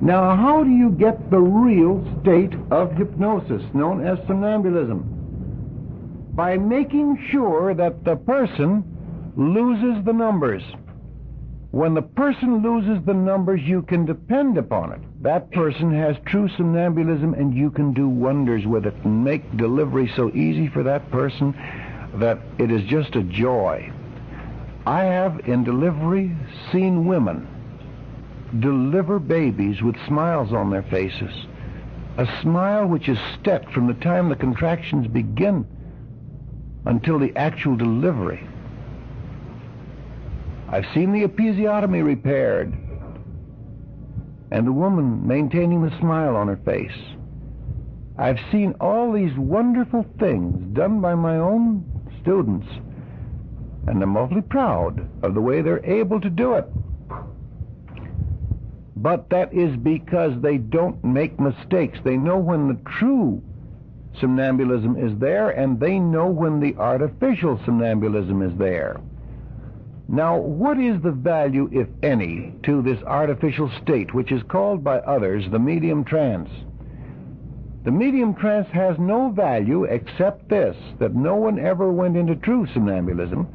Now, how do you get the real state of hypnosis, known as somnambulism? By making sure that the person loses the numbers. When the person loses the numbers, you can depend upon it. That person has true somnambulism, and you can do wonders with it and make delivery so easy for that person that it is just a joy. I have in delivery seen women deliver babies with smiles on their faces, a smile which is steady from the time the contractions begin until the actual delivery. I've seen the episiotomy repaired and the woman maintaining the smile on her face. I've seen all these wonderful things done by my own students, and I'm awfully proud of the way they're able to do it. But that is because they don't make mistakes. They know when the true somnambulism is there, and they know when the artificial somnambulism is there. Now, what is the value, if any, to this artificial state, which is called by others the medium trance? The medium trance has no value except this, that no one ever went into true somnambulism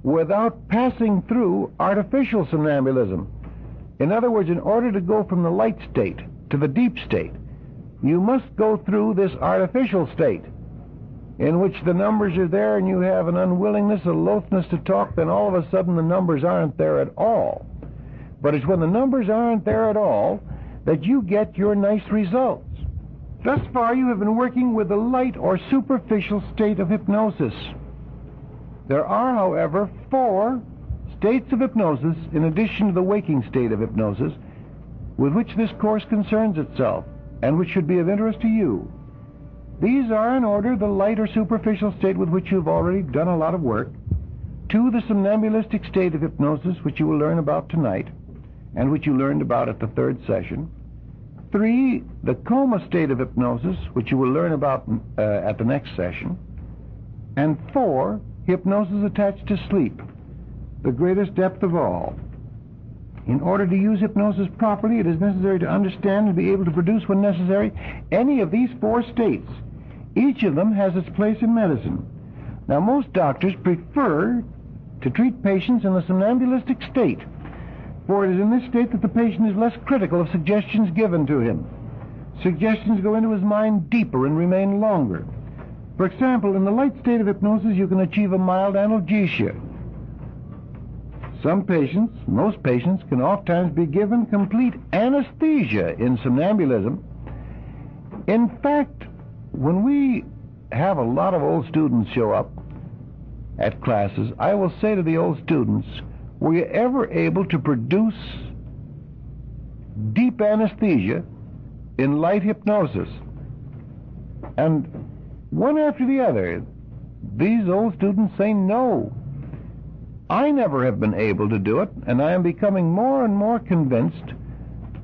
without passing through artificial somnambulism. In other words, in order to go from the light state to the deep state, you must go through this artificial state, in which the numbers are there and you have an unwillingness, a loathness to talk, then all of a sudden the numbers aren't there at all. But it's when the numbers aren't there at all that you get your nice results. Thus far you have been working with the light or superficial state of hypnosis. There are, however, 4 states of hypnosis in addition to the waking state of hypnosis with which this course concerns itself and which should be of interest to you. These are, in order, the light or superficial state with which you've already done a lot of work, 2, the somnambulistic state of hypnosis, which you will learn about tonight and which you learned about at the 3rd session, 3, the coma state of hypnosis, which you will learn about at the next session, and 4, hypnosis attached to sleep, the greatest depth of all. In order to use hypnosis properly, it is necessary to understand and be able to produce, when necessary, any of these 4 states. Each of them has its place in medicine. Now, most doctors prefer to treat patients in the somnambulistic state, for it is in this state that the patient is less critical of suggestions given to him. Suggestions go into his mind deeper and remain longer. For example, in the light state of hypnosis, you can achieve a mild analgesia. Some patients, most patients, can oftentimes be given complete anesthesia in somnambulism. In fact, when we have a lot of old students show up at classes, I will say to the old students, were you ever able to produce deep anesthesia in light hypnosis? And one after the other, these old students say no. I never have been able to do it, and I am becoming more and more convinced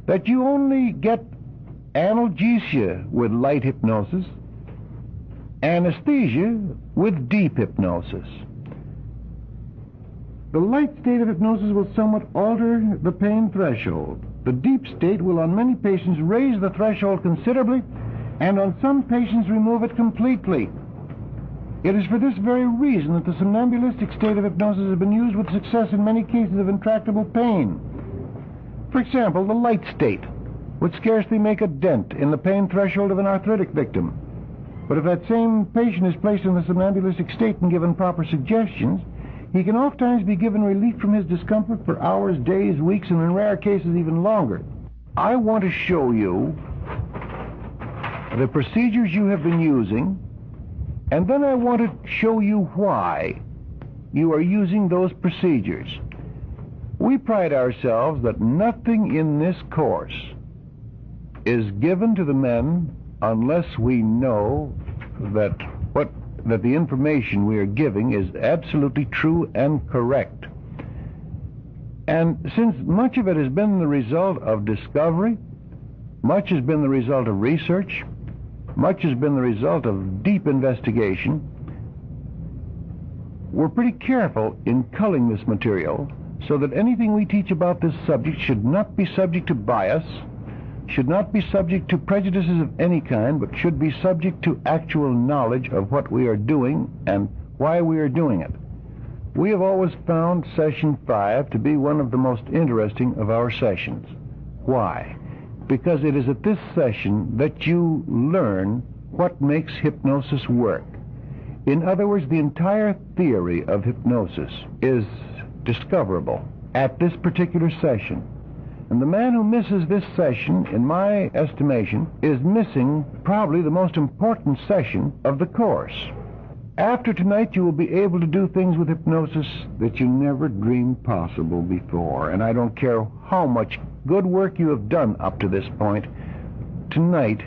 that you only get analgesia with light hypnosis, anesthesia with deep hypnosis. The light state of hypnosis will somewhat alter the pain threshold. The deep state will on many patients raise the threshold considerably, and on some patients remove it completely. It is for this very reason that the somnambulistic state of hypnosis has been used with success in many cases of intractable pain. For example, the light state would scarcely make a dent in the pain threshold of an arthritic victim. But if that same patient is placed in the somnambulistic state and given proper suggestions, he can oftentimes be given relief from his discomfort for hours, days, weeks, and in rare cases even longer. I want to show you the procedures you have been using, and then I want to show you why you are using those procedures. We pride ourselves that nothing in this course is given to the men unless we know that the information we are giving is absolutely true and correct. And since much of it has been the result of discovery, much has been the result of research, much has been the result of deep investigation, we're pretty careful in culling this material so that anything we teach about this subject should not be subject to bias, should not be subject to prejudices of any kind, but should be subject to actual knowledge of what we are doing and why we are doing it. We have always found Session 5 to be one of the most interesting of our sessions. Why? Because it is at this session that you learn what makes hypnosis work. In other words, the entire theory of hypnosis is discoverable at this particular session. And the man who misses this session, in my estimation, is missing probably the most important session of the course. After tonight, you will be able to do things with hypnosis that you never dreamed possible before. And I don't care how much good work you have done up to this point. Tonight,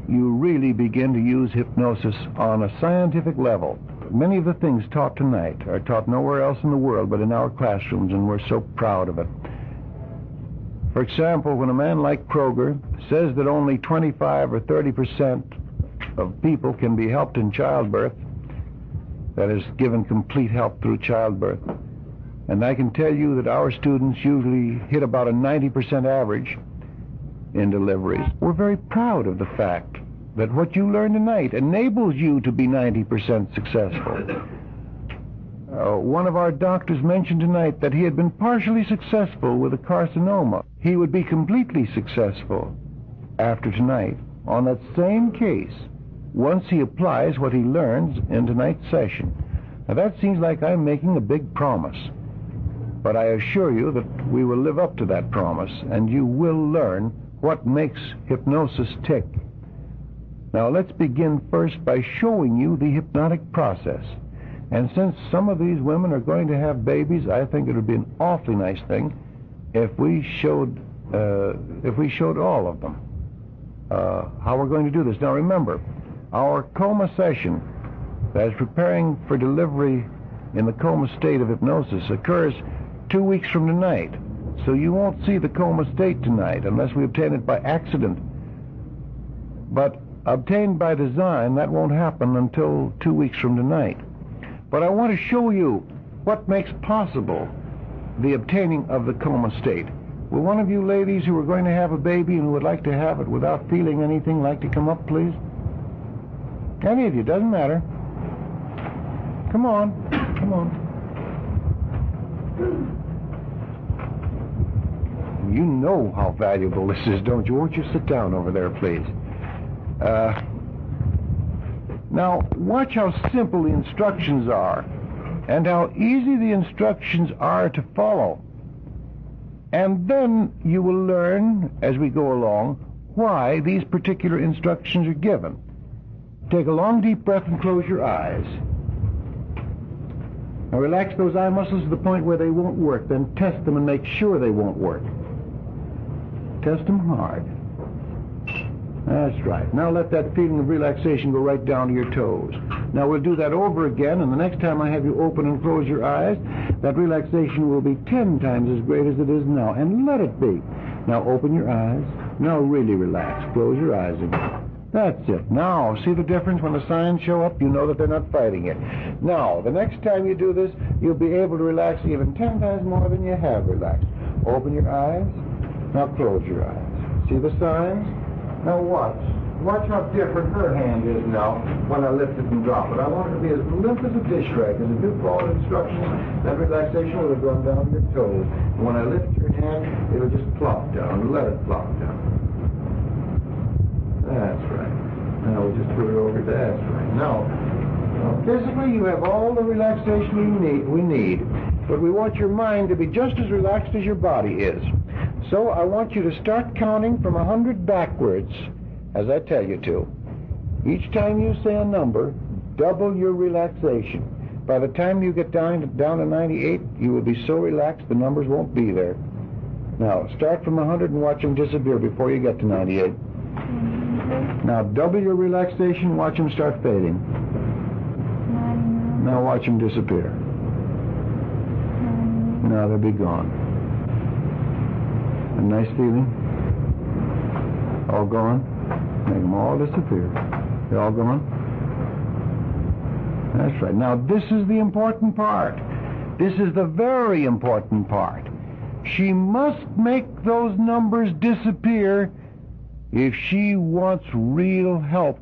you really begin to use hypnosis on a scientific level. Many of the things taught tonight are taught nowhere else in the world but in our classrooms, and we're so proud of it. For example, when a man like Kroger says that only 25 or 30% of people can be helped in childbirth, that is, given complete help through childbirth, and I can tell you that our students usually hit about a 90% average in deliveries, we're very proud of the fact that what you learn tonight enables you to be 90% successful. One of our doctors mentioned tonight that he had been partially successful with a carcinoma. He would be completely successful after tonight on that same case once he applies what he learns in tonight's session. Now that seems like I'm making a big promise, but I assure you that we will live up to that promise, and you will learn what makes hypnosis tick. Now let's begin first by showing you the hypnotic process. And since some of these women are going to have babies, I think it would be an awfully nice thing if we showed all of them how we're going to do this. Now remember, our coma session, that is preparing for delivery in the coma state of hypnosis, occurs 2 weeks from tonight. So you won't see the coma state tonight unless we obtain it by accident. But obtained by design, that won't happen until 2 weeks from tonight. But I want to show you what makes possible the obtaining of the coma state. Will one of you ladies who are going to have a baby and who would like to have it without feeling anything like to come up, please? Any of you, doesn't matter. Come on, come on. You know how valuable this is, don't you? Won't you sit down over there, please? Now, watch how simple the instructions are and how easy the instructions are to follow. And then you will learn, as we go along, why these particular instructions are given. Take a long, deep breath and close your eyes. Now relax those eye muscles to the point where they won't work. Then test them and make sure they won't work. Test them hard. That's right. Now let that feeling of relaxation go right down to your toes. Now we'll do that over again, and the next time I have you open and close your eyes, that relaxation will be 10 times as great as it is now. And let it be. Now open your eyes. Now really relax. Close your eyes again. That's it. Now, see the difference? When the signs show up, you know that they're not fighting it. Now, the next time you do this, you'll be able to relax even 10 times more than you have relaxed. Open your eyes. Now close your eyes. See the signs? Now watch. Watch how different her hand is now when I lift it and drop it. I want it to be as limp as a dish rag. As if you followed instructions, that relaxation will have gone down to your toes. And when I lift your hand, it'll just plop down. Let it plop down. That's right. Now we'll just put it over. That's right. Now, physically you have all the relaxation we need, but we want your mind to be just as relaxed as your body is. So I want you to start counting from 100 backwards, as I tell you to. Each time you say a number, double your relaxation. By the time you get down to 98, you will be so relaxed the numbers won't be there. Now, start from 100 and watch them disappear before you get to 98. Now, double your relaxation, watch them start fading. Now watch them disappear. Now they'll be gone. A nice feeling? All gone? Make them all disappear. They're all gone? That's right. Now this is the important part. This is the very important part. She must make those numbers disappear if she wants real help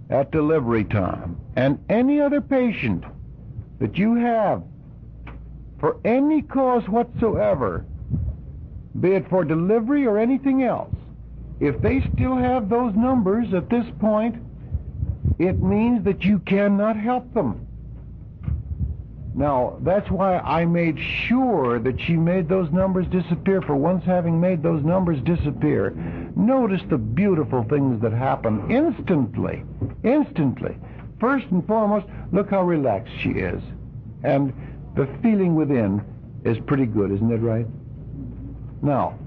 at delivery time, and any other patient that you have for any cause whatsoever, be it for delivery or anything else, if they still have those numbers at this point, it means that you cannot help them. Now, that's why I made sure that she made those numbers disappear. For once having made those numbers disappear, notice the beautiful things that happen instantly. Instantly. First and foremost, look how relaxed she is. And the feeling within is pretty good, isn't it right? Now,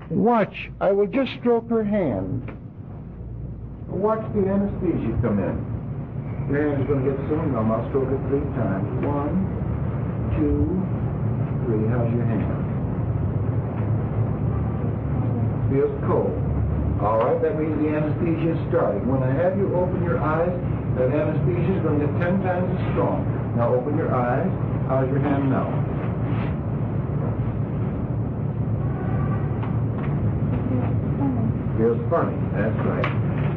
watch. I will just stroke her hand. Watch the anesthesia come in. Your hand's going to get so numb. I'll stroke it 3 times. 1, 2, 3. How's your hand? Feels cold. All right, that means the anesthesia is starting. When I have you open your eyes, that anesthesia is going to get 10 times as strong. Now open your eyes. How's your hand now? Feels funny. That's right.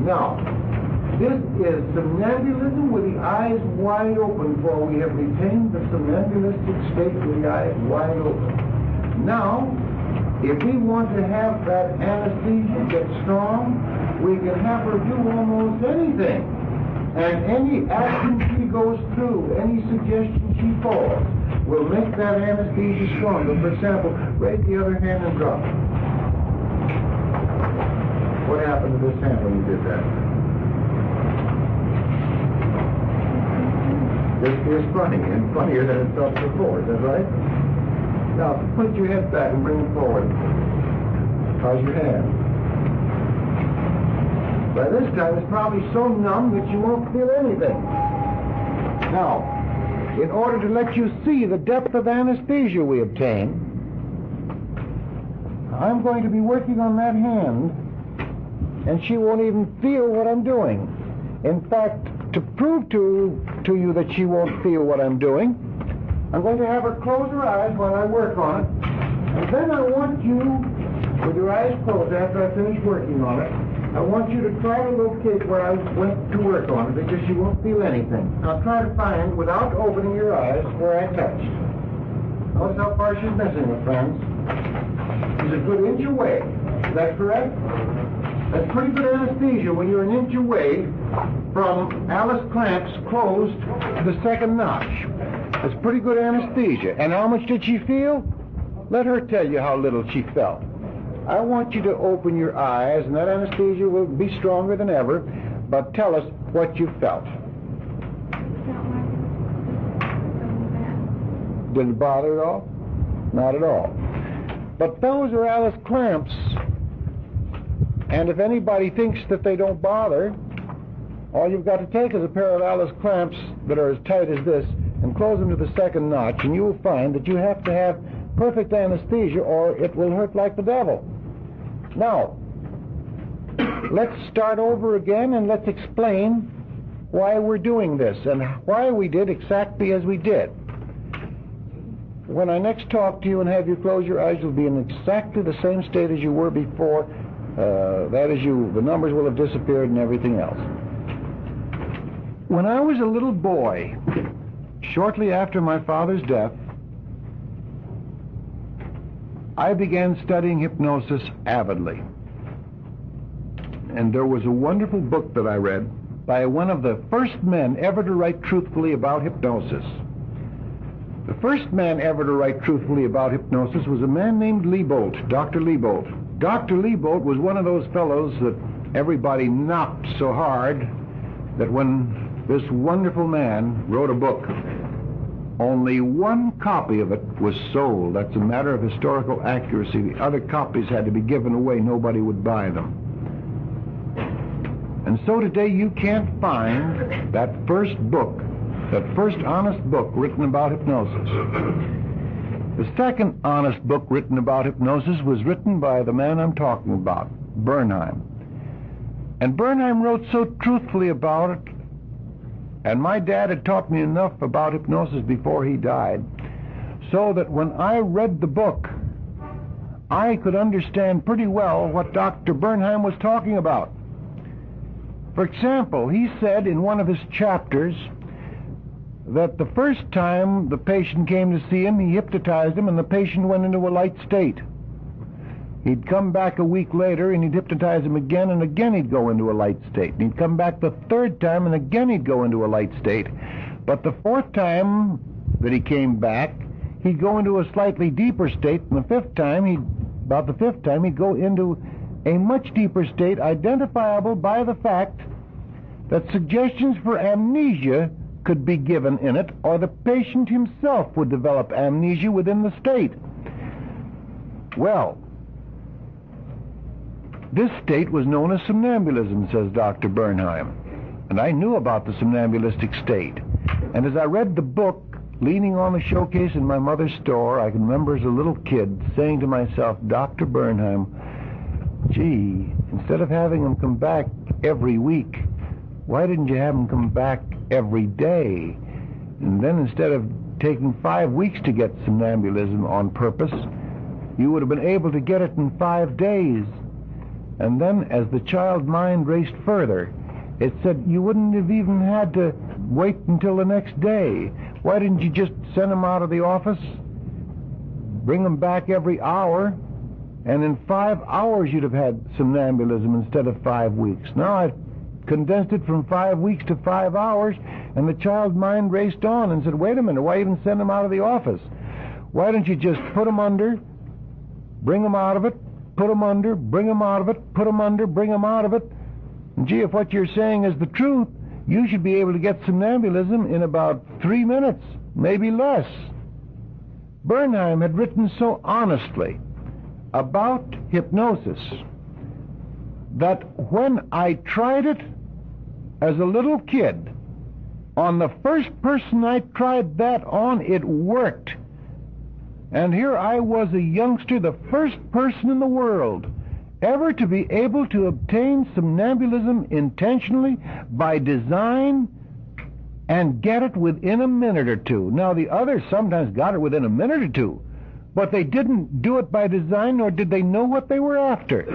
Now, this is somnambulism with the eyes wide open, for we have retained the somnambulistic state with the eyes wide open. Now, if we want to have that anesthesia get strong, we can have her do almost anything. And any action she goes through, any suggestion she follows, will make that anesthesia stronger. For example, raise the other hand and drop it. What happened to this hand when you did that? This is funny, and funnier than it felt before, is that right? Now, put your head back and bring it forward. How's your hand? By this time, it's probably so numb that you won't feel anything. Now, in order to let you see the depth of anesthesia we obtain, I'm going to be working on that hand, and she won't even feel what I'm doing. In fact, to prove to you that she won't feel what I'm doing, I'm going to have her close her eyes while I work on it, and then I want you, with your eyes closed after I finish working on it, I want you to try to locate where I went to work on it, because you won't feel anything. Now try to find, without opening your eyes, where I touched. Notice how far she's missing it, friends. She's a good inch away. Is that correct? That's pretty good anesthesia when you're an inch away from Alice clamps closed to the second notch. That's pretty good anesthesia. And how much did she feel? Let her tell you how little she felt. I want you to open your eyes, and that anesthesia will be stronger than ever, but tell us what you felt. Did it bother at all? Not at all. But those are Alice clamps, and if anybody thinks that they don't bother, all you've got to take is a pair of Alice clamps that are as tight as this and close them to the second notch, and you will find that you have to have perfect anesthesia or it will hurt like the devil. Now, let's start over again and let's explain why we're doing this and why we did exactly as we did. When I next talk to you and have you close your eyes, you'll be in exactly the same state as you were before. That is, the numbers will have disappeared and everything else. When I was a little boy, shortly after my father's death, I began studying hypnosis avidly. And there was a wonderful book that I read by one of the first men ever to write truthfully about hypnosis. The first man ever to write truthfully about hypnosis was a man named Liebold, Dr. Liebold. Dr. Liebold was one of those fellows that everybody knocked so hard that when this wonderful man wrote a book, only one copy of it was sold. That's a matter of historical accuracy. The other copies had to be given away. Nobody would buy them. And so today you can't find that first book, that first honest book written about hypnosis. The second honest book written about hypnosis was written by the man I'm talking about, Bernheim. And Bernheim wrote so truthfully about it, and my dad had taught me enough about hypnosis before he died, so that when I read the book, I could understand pretty well what Dr. Bernheim was talking about. For example, he said in one of his chapters that the first time the patient came to see him, he hypnotized him, and the patient went into a light state. He'd come back a week later, and he'd hypnotize him again, and again he'd go into a light state. And he'd come back the third time, and again he'd go into a light state. But the fourth time that he came back, he'd go into a slightly deeper state, and about the fifth time, he'd go into a much deeper state, identifiable by the fact that suggestions for amnesia could be given in it, or the patient himself would develop amnesia within the state. Well, this state was known as somnambulism, says Dr. Bernheim. And I knew about the somnambulistic state. And as I read the book, leaning on the showcase in my mother's store, I can remember as a little kid saying to myself, Dr. Bernheim, gee, instead of having him come back every week, why didn't you have him come back every day? And then instead of taking 5 weeks to get somnambulism on purpose, you would have been able to get it in 5 days. And then as the child mind raced further, it said you wouldn't have even had to wait until the next day. Why didn't you just send him out of the office, bring him back every hour, and in 5 hours you'd have had somnambulism instead of 5 weeks? Now I've condensed it from 5 weeks to 5 hours, and the child mind raced on and said, wait a minute, why even send him out of the office? Why don't you just put him under, bring him out of it, put him under, bring him out of it, put him under, bring him out of it? And gee, if what you're saying is the truth, you should be able to get somnambulism in about 3 minutes, maybe less. Bernheim had written so honestly about hypnosis that when I tried it as a little kid, on the first person I tried that on, it worked. And here I was, a youngster, the first person in the world ever to be able to obtain somnambulism intentionally by design and get it within a minute or two. Now, the others sometimes got it within a minute or two, but they didn't do it by design, nor did they know what they were after.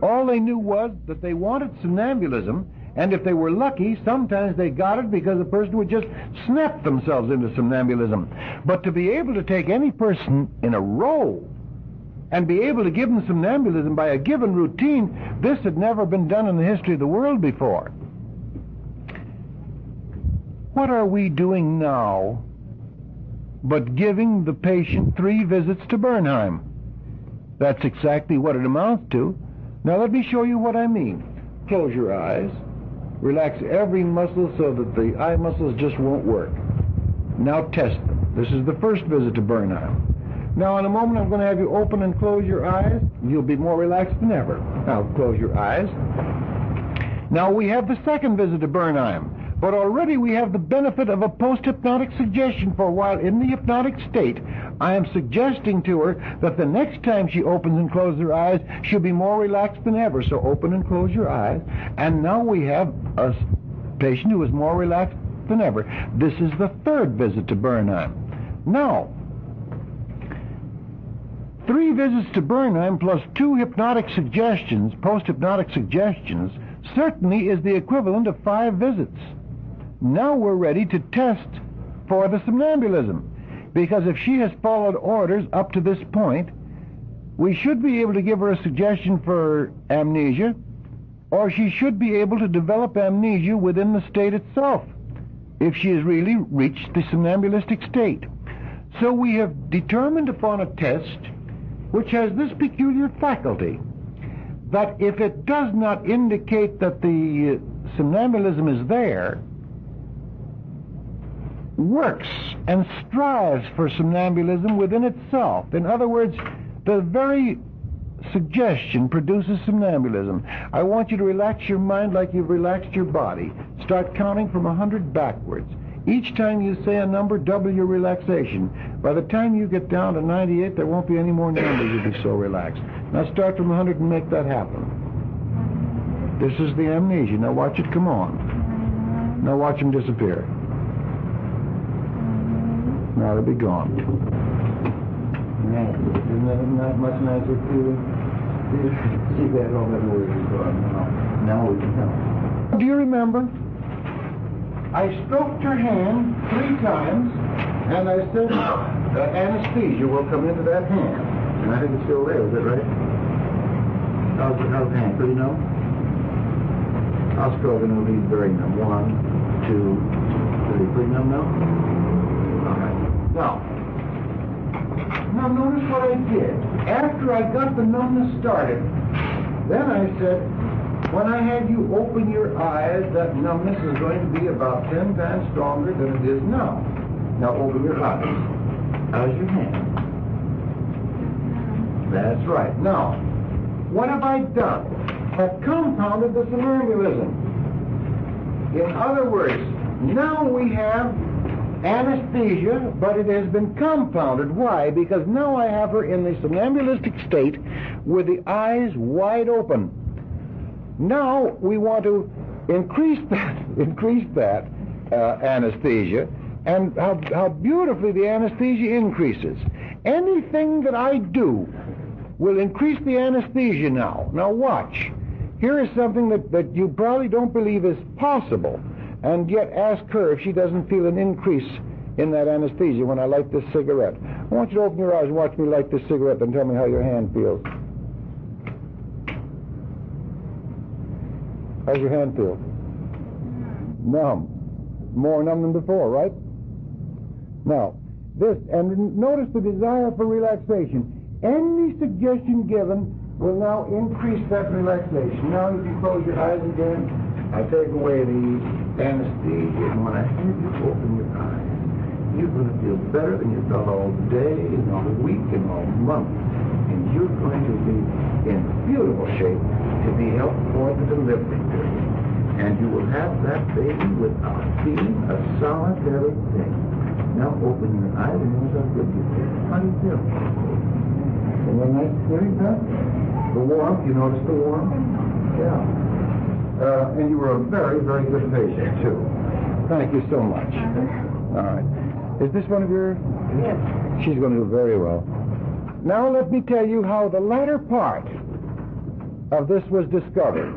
All they knew was that they wanted somnambulism, and if they were lucky, sometimes they got it because the person would just snap themselves into somnambulism. But to be able to take any person in a row and be able to give them somnambulism by a given routine, this had never been done in the history of the world before. What are we doing now but giving the patient 3 visits to Bernheim? That's exactly what it amounts to. Now let me show you what I mean. Close your eyes. Relax every muscle so that the eye muscles just won't work. Now test them. This is the first visit to Bernheim. Now in a moment I'm going to have you open and close your eyes. You'll be more relaxed than ever. Now close your eyes. Now we have the second visit to Bernheim. But already we have the benefit of a post-hypnotic suggestion, for while in the hypnotic state, I am suggesting to her that the next time she opens and closes her eyes, she'll be more relaxed than ever. So open and close your eyes. And now we have a patient who is more relaxed than ever. This is the third visit to Bernheim. Now, 3 visits to Bernheim plus 2 hypnotic suggestions, post-hypnotic suggestions, certainly is the equivalent of 5 visits. Now we're ready to test for the somnambulism, because if she has followed orders up to this point, we should be able to give her a suggestion for amnesia, or she should be able to develop amnesia within the state itself, if she has really reached the somnambulistic state. So we have determined upon a test which has this peculiar faculty, that if it does not indicate that the somnambulism is there, works and strives for somnambulism within itself. In other words, the very suggestion produces somnambulism. I want you to relax your mind like you've relaxed your body. Start counting from 100 backwards. Each time you say a number, double your relaxation. By the time you get down to 98, there won't be any more numbers. You'll be so relaxed. Now start from 100 and make that happen. This is the amnesia. Now watch it come on. Now watch him disappear. Now it'll be gone. Isn't that not much nicer feeling? See that all that worry is gone now. Now we can help. Do you remember? I stroked her hand 3 times, and I said, anesthesia will come into that hand. And I think it's still there, is that right? How's the hand? Pretty numb? I'll stroke and it'll be very numb. 1, 2, 3. Pretty numb now? All right. Now notice what I did. After I got the numbness started, then I said, when I had you open your eyes, that numbness is going to be about 10 times stronger than it is now. Now open your eyes. How's your hand? That's right. Now, what have I done? I've compounded the somnambulism. In other words, now we have anesthesia, but it has been compounded. Why? Because now I have her in the somnambulistic state with the eyes wide open. Now we want to increase that anesthesia, and how beautifully the anesthesia increases. Anything that I do will increase the anesthesia now. Now watch. Here is something that you probably don't believe is possible, and yet ask her if she doesn't feel an increase in that anesthesia when I light this cigarette. I want you to open your eyes and watch me light this cigarette and tell me how your hand feels. How's your hand feel? Numb. More numb than before, right? Now, this, and notice the desire for relaxation. Any suggestion given will now increase that relaxation. Now you can close your eyes again. I take away the anesthesia, and when I have you open your eyes, you're going to feel better than you felt all day, and all week, and all month. And you're going to be in beautiful shape to be helped for the delivery period. And you will have that baby without feeling a solitary thing. Now open your eyes and notice how good you feel. How do you feel? Isn't that nice feeling, huh? The warmth, you notice the warmth? Yeah. And you were a very, very good patient, too. Thank you so much. All right. Is this one of your... Yes. She's going to do very well. Now let me tell you how the latter part of this was discovered.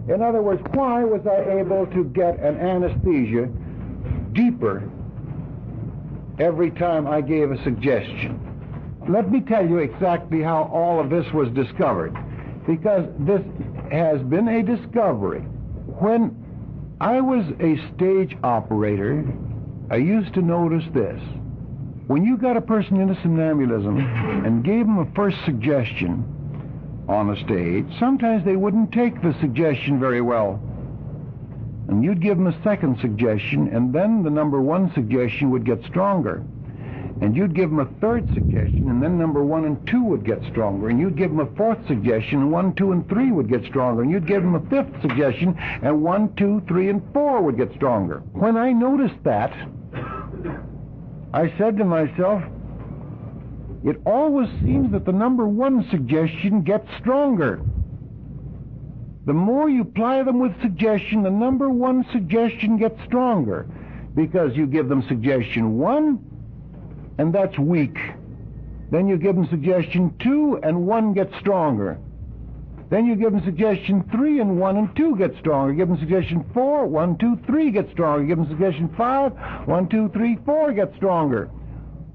In other words, why was I able to get an anesthesia deeper every time I gave a suggestion? Let me tell you exactly how all of this was discovered, because this has been a discovery. When I was a stage operator, I used to notice this. When you got a person into somnambulism and gave them a first suggestion on the stage, sometimes they wouldn't take the suggestion very well. And you'd give them a second suggestion, and then the number 1 suggestion would get stronger. And you'd give them a third suggestion, and then number 1 and 2 would get stronger. And you'd give them a 4th suggestion, and 1, 2, and 3 would get stronger. And you'd give them a 5th suggestion, and 1, 2, 3, and 4 would get stronger. When I noticed that, I said to myself, it always seems that the number 1 suggestion gets stronger. The more you ply them with suggestion, the number 1 suggestion gets stronger, because you give them suggestion 1, and that's weak. Then you give them suggestion 2, and 1 gets stronger. Then you give them suggestion 3, and 1 and 2 get stronger. Give them suggestion 4, 1, 2, 3 get stronger. Give them suggestion 5, 1, 2, 3, 4 get stronger.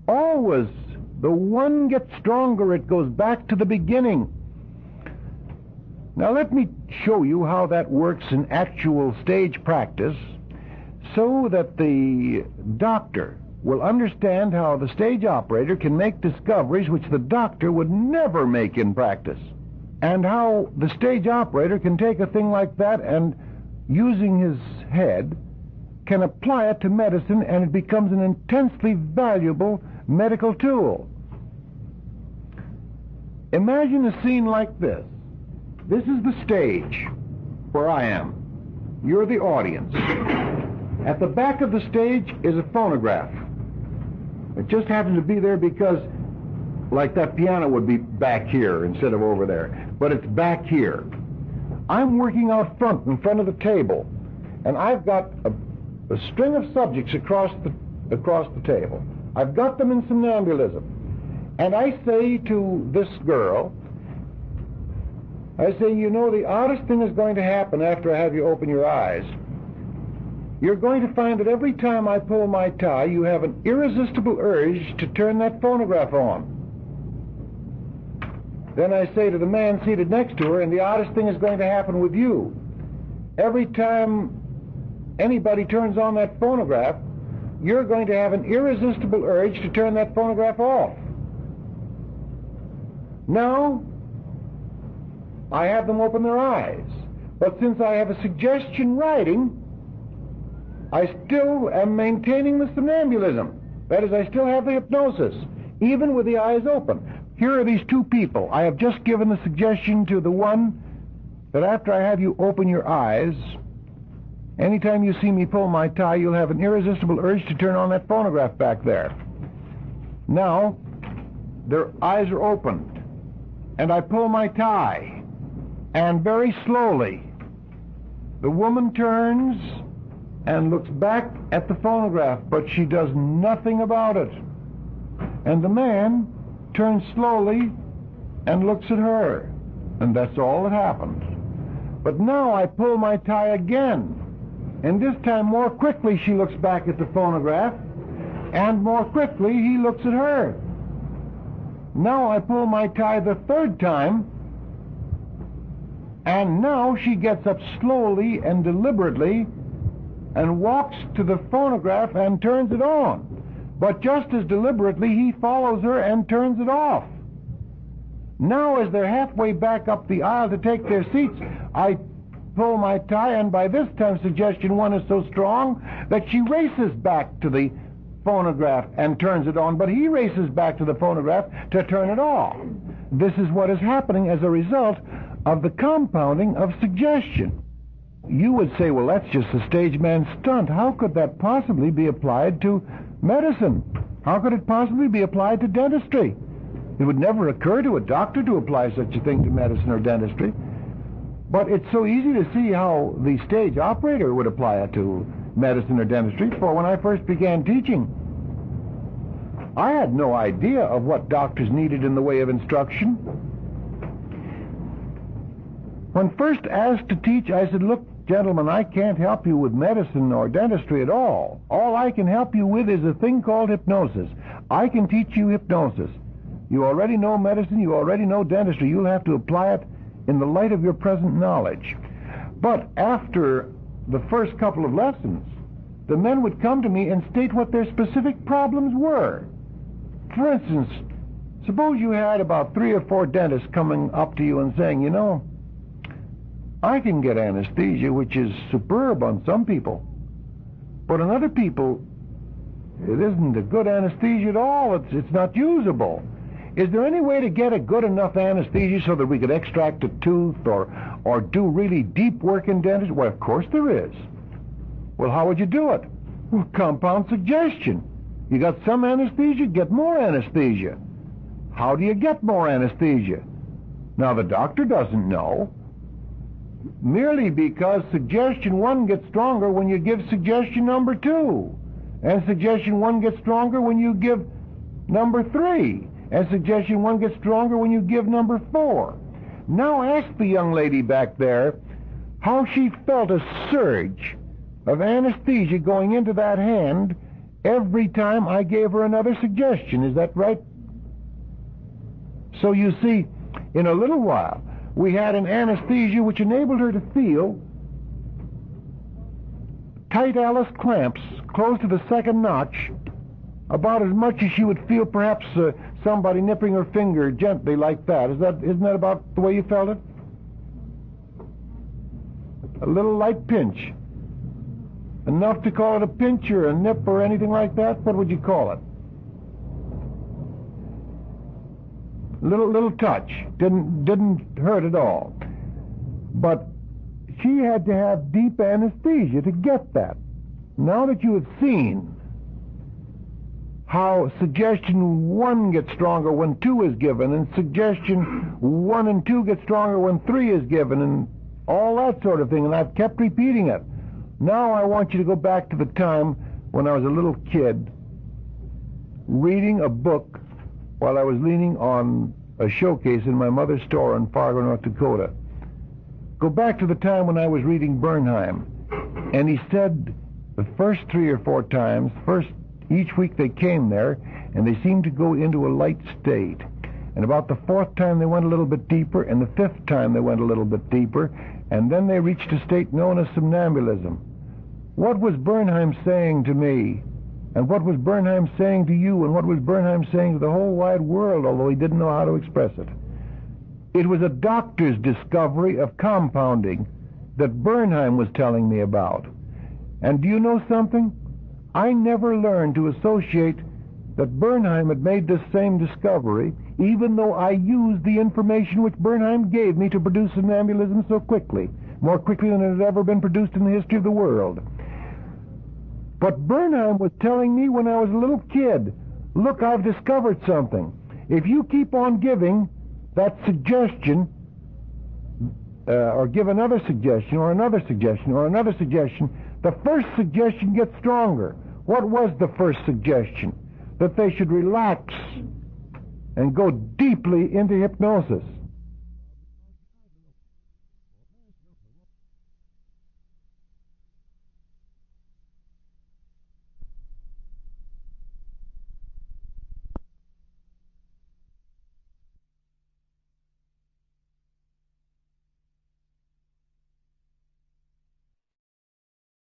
Always, the 1 gets stronger. It goes back to the beginning. Now let me show you how that works in actual stage practice, so that the doctor will understand how the stage operator can make discoveries which the doctor would never make in practice, and how the stage operator can take a thing like that and, using his head, can apply it to medicine, and it becomes an intensely valuable medical tool. Imagine a scene like this. This is the stage where I am. You're the audience. At the back of the stage is a phonograph. It just happens to be there because, like that piano would be back here instead of over there, but it's back here. I'm working out front, in front of the table, and I've got a string of subjects across the table. I've got them in somnambulism, And I say to this girl, I say, you know, the oddest thing is going to happen after I have you open your eyes. You're going to find that every time I pull my tie, you have an irresistible urge to turn that phonograph on. Then I say to the man seated next to her, and the oddest thing is going to happen with you. Every time anybody turns on that phonograph, you're going to have an irresistible urge to turn that phonograph off. Now, I have them open their eyes. But since I have a suggestion writing, I still am maintaining the somnambulism. That is, I still have the hypnosis, even with the eyes open. Here are these two people. I have just given the suggestion to the one that after I have you open your eyes, anytime you see me pull my tie, you'll have an irresistible urge to turn on that phonograph back there. Now, their eyes are opened, and I pull my tie, and very slowly, the woman turns and looks back at the phonograph, but she does nothing about it. And the man turns slowly and looks at her, and that's all that happened. But now I pull my tie again, and this time more quickly she looks back at the phonograph, and more quickly he looks at her. Now I pull my tie the third time, and now she gets up slowly and deliberately and walks to the phonograph and turns it on. But just as deliberately, he follows her and turns it off. Now, as they're halfway back up the aisle to take their seats, I pull my tie, and by this time, suggestion one is so strong that she races back to the phonograph and turns it on, but he races back to the phonograph to turn it off. This is what is happening as a result of the compounding of suggestion. You would say, well, that's just a stage man's stunt. How could that possibly be applied to medicine? How could it possibly be applied to dentistry? It would never occur to a doctor to apply such a thing to medicine or dentistry. But it's so easy to see how the stage operator would apply it to medicine or dentistry. For when I first began teaching, I had no idea of what doctors needed in the way of instruction. When first asked to teach, I said, look, gentlemen, I can't help you with medicine or dentistry at all. All I can help you with is a thing called hypnosis. I can teach you hypnosis. You already know medicine, you already know dentistry. You'll have to apply it in the light of your present knowledge. But after the first couple of lessons, the men would come to me and state what their specific problems were. For instance, suppose you had about 3 or 4 dentists coming up to you and saying, you know, I can get anesthesia, which is superb on some people, but on other people, it isn't a good anesthesia at all. It's not usable. Is there any way to get a good enough anesthesia so that we could extract a tooth or do really deep work in dentistry? Well, of course there is. Well, how would you do it? Well, compound suggestion. You got some anesthesia, get more anesthesia. How do you get more anesthesia? Now, the doctor doesn't know. Merely because suggestion 1 gets stronger when you give suggestion number 2. And suggestion 1 gets stronger when you give number 3. And suggestion 1 gets stronger when you give number 4. Now ask the young lady back there how she felt a surge of anesthesia going into that hand every time I gave her another suggestion. Is that right? So you see, in a little while, we had an anesthesia which enabled her to feel tight Alice clamps close to the second notch, about as much as she would feel perhaps somebody nipping her finger gently like that. Isn't that about the way you felt it? A little light pinch. Enough to call it a pinch or a nip or anything like that? What would you call it? Little touch. Didn't hurt at all. But she had to have deep anesthesia to get that. Now that you have seen how suggestion 1 gets stronger when 2 is given, and suggestion 1 and 2 get stronger when 3 is given, and all that sort of thing, and I've kept repeating it. Now I want you to go back to the time when I was a little kid reading a book while I was leaning on a showcase in my mother's store in Fargo, North Dakota. Go back to the time when I was reading Bernheim, and he said the first 3 or 4 times, each week they came there, and they seemed to go into a light state. And about the 4th time they went a little bit deeper, and the 5th time they went a little bit deeper, and then they reached a state known as somnambulism. What was Bernheim saying to me? And what was Bernheim saying to you? And what was Bernheim saying to the whole wide world, although he didn't know how to express it? It was a doctor's discovery of compounding that Bernheim was telling me about. And do you know something? I never learned to associate that Bernheim had made this same discovery, even though I used the information which Bernheim gave me to produce somnambulism so quickly, more quickly than it had ever been produced in the history of the world. But Bernheim was telling me when I was a little kid, look, I've discovered something. If you keep on giving that suggestion, or give another suggestion, or another suggestion, or another suggestion, the first suggestion gets stronger. What was the first suggestion? That they should relax and go deeply into hypnosis.